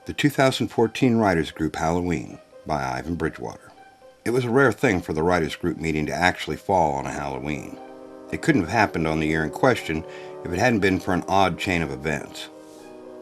The 2014 Writers Group Halloween by Ivan Bridgewater. It was a rare thing for the Writers Group meeting to actually fall on a Halloween. It couldn't have happened on the year in question if it hadn't been for an odd chain of events.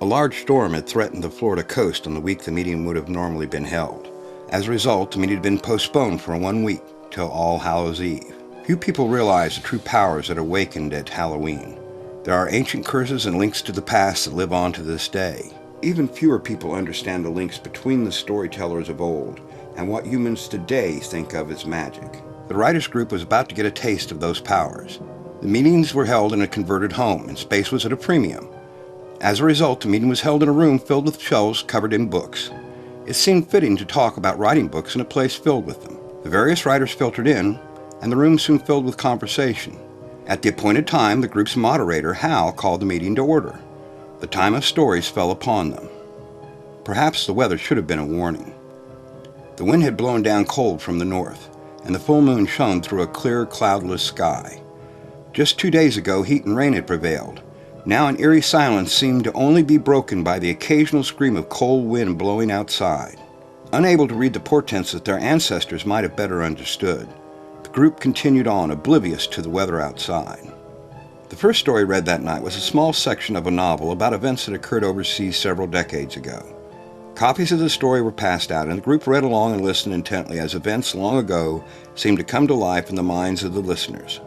A large storm had threatened the Florida coast on the week the meeting would have normally been held. As a result, the meeting had been postponed for 1 week, till All Hallows Eve. Few people realize the true powers that awakened at Halloween. There are ancient curses and links to the past that live on to this day. Even fewer people understand the links between the storytellers of old and what humans today think of as magic. The writers' group was about to get a taste of those powers. The meetings were held in a converted home, and space was at a premium. As a result, the meeting was held in a room filled with shelves covered in books. It seemed fitting to talk about writing books in a place filled with them. The various writers filtered in, and the room soon filled with conversation. At the appointed time, the group's moderator, Hal, called the meeting to order. The time of stories fell upon them. Perhaps the weather should have been a warning. The wind had blown down cold from the north, and the full moon shone through a clear, cloudless sky. Just 2 days ago, heat and rain had prevailed. Now an eerie silence seemed to only be broken by the occasional scream of cold wind blowing outside. Unable to read the portents that their ancestors might have better understood, the group continued on, oblivious to the weather outside. The first story read that night was a small section of a novel about events that occurred overseas several decades ago. Copies of the story were passed out, and the group read along and listened intently as events long ago seemed to come to life in the minds of the listeners.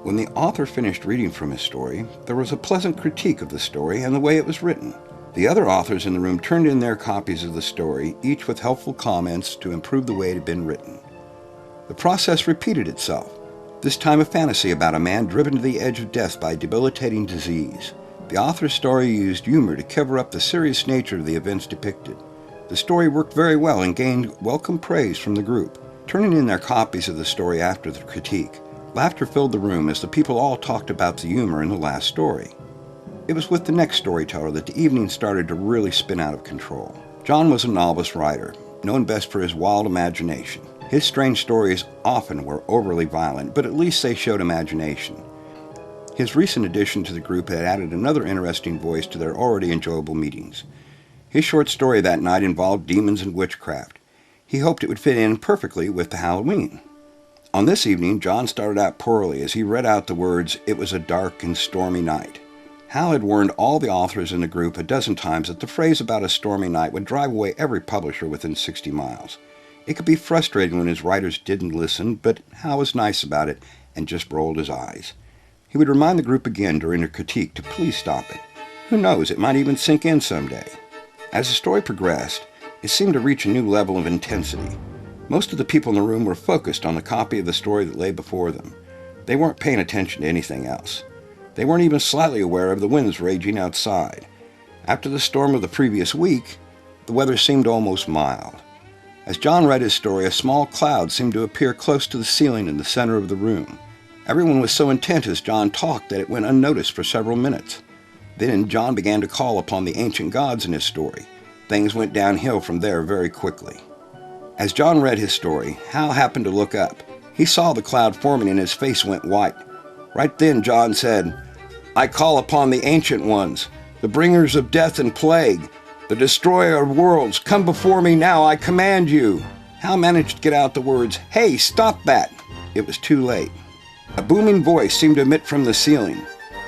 When the author finished reading from his story, there was a pleasant critique of the story and the way it was written. The other authors in the room turned in their copies of the story, each with helpful comments to improve the way it had been written. The process repeated itself. This time a fantasy about a man driven to the edge of death by debilitating disease. The author's story used humor to cover up the serious nature of the events depicted. The story worked very well and gained welcome praise from the group. Turning in their copies of the story after the critique, laughter filled the room as the people all talked about the humor in the last story. It was with the next storyteller that the evening started to really spin out of control. John was a novice writer, known best for his wild imagination. His strange stories often were overly violent, but at least they showed imagination. His recent addition to the group had added another interesting voice to their already enjoyable meetings. His short story that night involved demons and witchcraft. He hoped it would fit in perfectly with the Halloween. On this evening, John started out poorly as he read out the words, "It was a dark and stormy night." Hal had warned all the authors in the group a dozen times that the phrase about a stormy night would drive away every publisher within 60 miles. It could be frustrating when his writers didn't listen, but Hal was nice about it and just rolled his eyes. He would remind the group again during a critique to please stop it. Who knows, it might even sink in someday. As the story progressed, it seemed to reach a new level of intensity. Most of the people in the room were focused on the copy of the story that lay before them. They weren't paying attention to anything else. They weren't even slightly aware of the winds raging outside. After the storm of the previous week, the weather seemed almost mild. As John read his story, a small cloud seemed to appear close to the ceiling in the center of the room. Everyone was so intent as John talked that it went unnoticed for several minutes. Then John began to call upon the ancient gods in his story. Things went downhill from there very quickly. As John read his story, Hal happened to look up. He saw the cloud forming and his face went white. Right then John said, "I call upon the ancient ones, the bringers of death and plague, the destroyer of worlds, come before me now, I command you." Hal managed to get out the words, "Hey, stop that!" It was too late. A booming voice seemed to emit from the ceiling.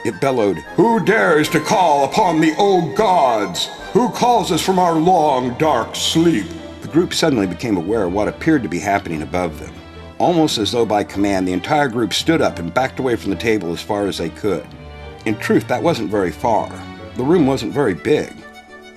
It bellowed, "Who dares to call upon the old gods? Who calls us from our long, dark sleep?" The group suddenly became aware of what appeared to be happening above them. Almost as though by command, the entire group stood up and backed away from the table as far as they could. In truth, that wasn't very far. The room wasn't very big.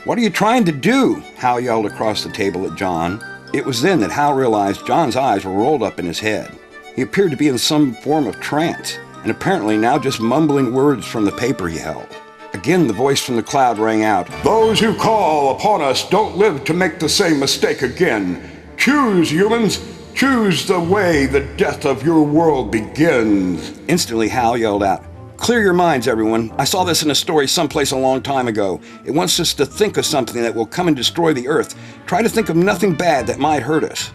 "What are you trying to do?" Hal yelled across the table at John. It was then that Hal realized John's eyes were rolled up in his head. He appeared to be in some form of trance, and apparently now just mumbling words from the paper he held. Again, the voice from the cloud rang out, "Those who call upon us don't live to make the same mistake again. Choose, humans! Choose the way the death of your world begins." Instantly, Hal yelled out, "Clear your minds, everyone. I saw this in a story someplace a long time ago. It wants us to think of something that will come and destroy the earth. Try to think of nothing bad that might hurt us."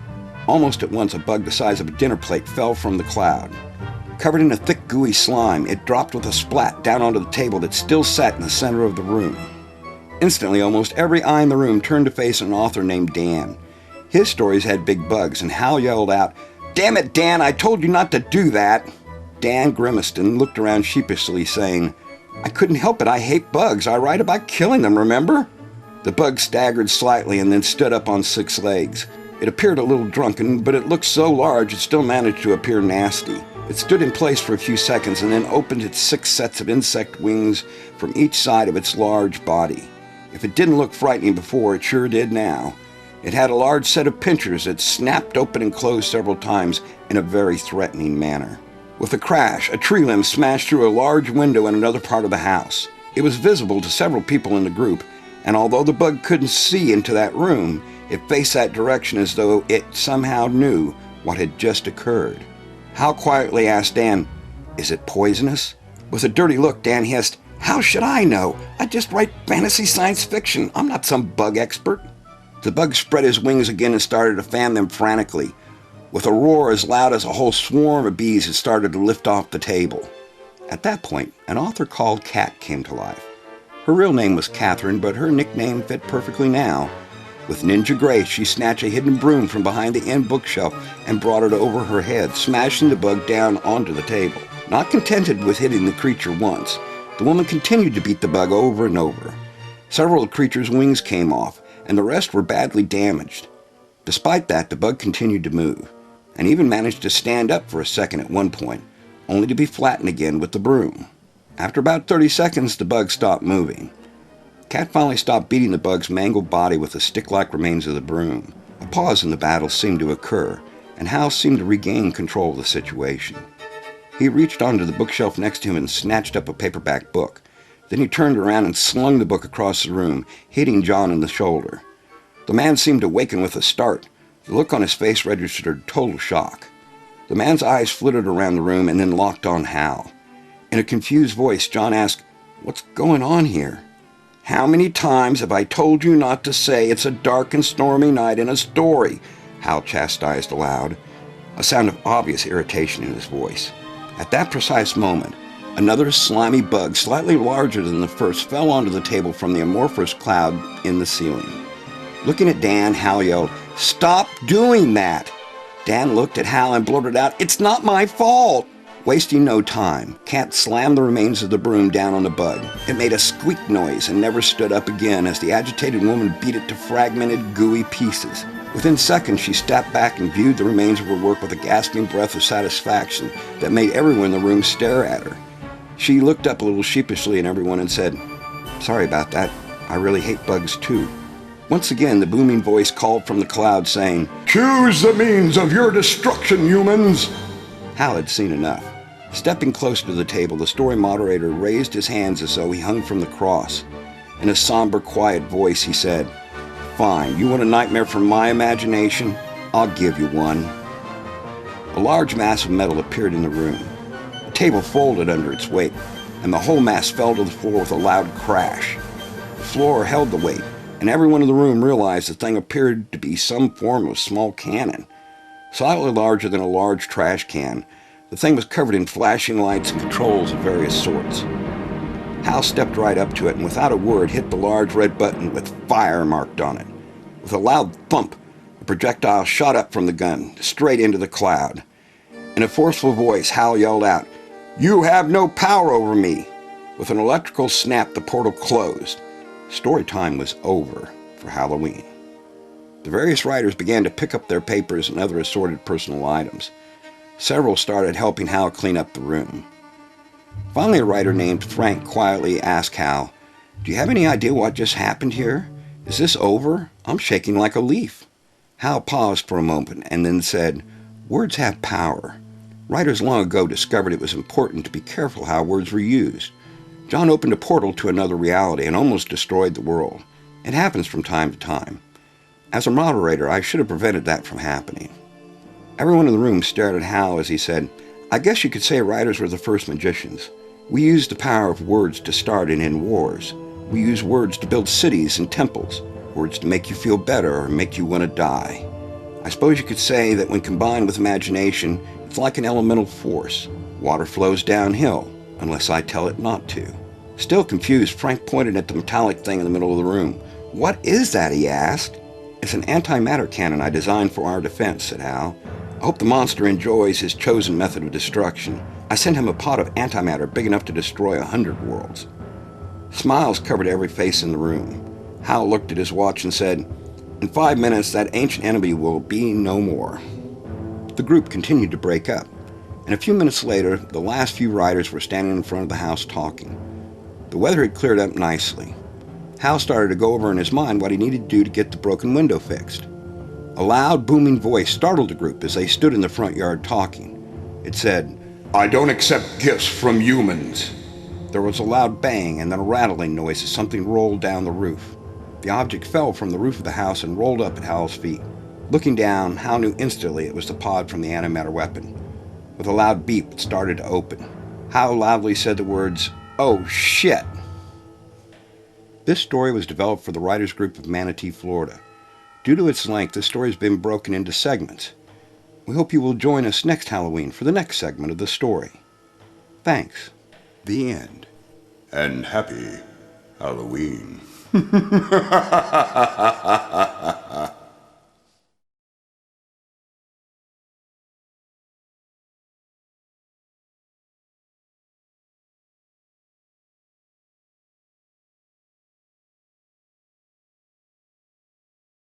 Almost at once, a bug the size of a dinner plate fell from the cloud. Covered in a thick, gooey slime, it dropped with a splat down onto the table that still sat in the center of the room. Instantly, almost every eye in the room turned to face an author named Dan. His stories had big bugs, and Hal yelled out, "Damn it, Dan, I told you not to do that!" Dan grimaced and looked around sheepishly, saying, "I couldn't help it. I hate bugs. I write about killing them, remember?" The bug staggered slightly and then stood up on 6 legs. It appeared a little drunken, but it looked so large it still managed to appear nasty. It stood in place for a few seconds and then opened its 6 sets of insect wings from each side of its large body. If it didn't look frightening before, it sure did now. It had a large set of pincers that snapped open and closed several times in a very threatening manner. With a crash, a tree limb smashed through a large window in another part of the house. It was visible to several people in the group, and although the bug couldn't see into that room, it faced that direction as though it somehow knew what had just occurred. Hal quietly asked Dan, "Is it poisonous?" With a dirty look, Dan hissed, "How should I know? I just write fantasy science fiction. I'm not some bug expert." The bug spread his wings again and started to fan them frantically. With a roar as loud as a whole swarm of bees, it started to lift off the table. At that point, an author called Kat came to life. Her real name was Catherine, but her nickname fit perfectly now. With ninja grace, she snatched a hidden broom from behind the end bookshelf and brought it over her head, smashing the bug down onto the table. Not contented with hitting the creature once, the woman continued to beat the bug over and over. Several of the creature's wings came off, and the rest were badly damaged. Despite that, the bug continued to move, and even managed to stand up for a second at one point, only to be flattened again with the broom. After about 30 seconds, the bug stopped moving. Kat finally stopped beating the bug's mangled body with the stick-like remains of the broom. A pause in the battle seemed to occur, and Hal seemed to regain control of the situation. He reached onto the bookshelf next to him and snatched up a paperback book. Then he turned around and slung the book across the room, hitting John in the shoulder. The man seemed to waken with a start. The look on his face registered total shock. The man's eyes flitted around the room and then locked on Hal. In a confused voice, John asked, "What's going on here?" "How many times have I told you not to say it's a dark and stormy night in a story?" Hal chastised aloud, a sound of obvious irritation in his voice. At that precise moment, another slimy bug, slightly larger than the first, fell onto the table from the amorphous cloud in the ceiling. Looking at Dan, Hal yelled, "Stop doing that!" Dan looked at Hal and blurted out, "It's not my fault!" Wasting no time, Kat slammed the remains of the broom down on the bug. It made a squeak noise and never stood up again as the agitated woman beat it to fragmented, gooey pieces. Within seconds, she stepped back and viewed the remains of her work with a gasping breath of satisfaction that made everyone in the room stare at her. She looked up a little sheepishly at everyone and said, "Sorry about that. I really hate bugs too." Once again, the booming voice called from the cloud saying, "Choose the means of your destruction, humans!" Hal had seen enough. Stepping close to the table, the story moderator raised his hands as though he hung from the cross. In a somber, quiet voice, he said, "Fine, you want a nightmare from my imagination? I'll give you one." A large mass of metal appeared in the room. The table folded under its weight, and the whole mass fell to the floor with a loud crash. The floor held the weight, and everyone in the room realized the thing appeared to be some form of small cannon. Slightly larger than a large trash can, the thing was covered in flashing lights and controls of various sorts. Hal stepped right up to it and without a word hit the large red button with "Fire" marked on it. With a loud thump, a projectile shot up from the gun, straight into the cloud. In a forceful voice, Hal yelled out, "You have no power over me!" With an electrical snap, the portal closed. Story time was over for Halloween. The various writers began to pick up their papers and other assorted personal items. Several started helping Hal clean up the room. Finally, a writer named Frank quietly asked Hal, "Do you have any idea what just happened here? Is this over? I'm shaking like a leaf." Hal paused for a moment and then said, "Words have power. Writers long ago discovered it was important to be careful how words were used. John opened a portal to another reality and almost destroyed the world. It happens from time to time. As a moderator, I should have prevented that from happening." Everyone in the room stared at Hal as he said, "I guess you could say writers were the first magicians. We used the power of words to start and end wars. We use words to build cities and temples, words to make you feel better or make you want to die. I suppose you could say that when combined with imagination, it's like an elemental force. Water flows downhill, unless I tell it not to. Still confused, Frank pointed at the metallic thing in the middle of the room. "What is that?" he asked. "It's an antimatter cannon I designed for our defense," said Hal. "I hope the monster enjoys his chosen method of destruction. I sent him a pot of antimatter big enough to destroy 100 worlds." Smiles covered every face in the room. Hal looked at his watch and said, "In 5 minutes, that ancient enemy will be no more." The group continued to break up, and a few minutes later, the last few riders were standing in front of the house talking. The weather had cleared up nicely. Hal started to go over in his mind what he needed to do to get the broken window fixed. A loud, booming voice startled the group as they stood in the front yard talking. It said, "I don't accept gifts from humans." There was a loud bang and then a rattling noise as something rolled down the roof. The object fell from the roof of the house and rolled up at Hal's feet. Looking down, Hal knew instantly it was the pod from the antimatter weapon. With a loud beep, it started to open. Hal loudly said the words, "Oh, shit!" This story was developed for the writers group of Manatee, Florida. Due to its length, this story has been broken into segments. We hope you will join us next Halloween for the next segment of the story. Thanks. The end. And happy Halloween.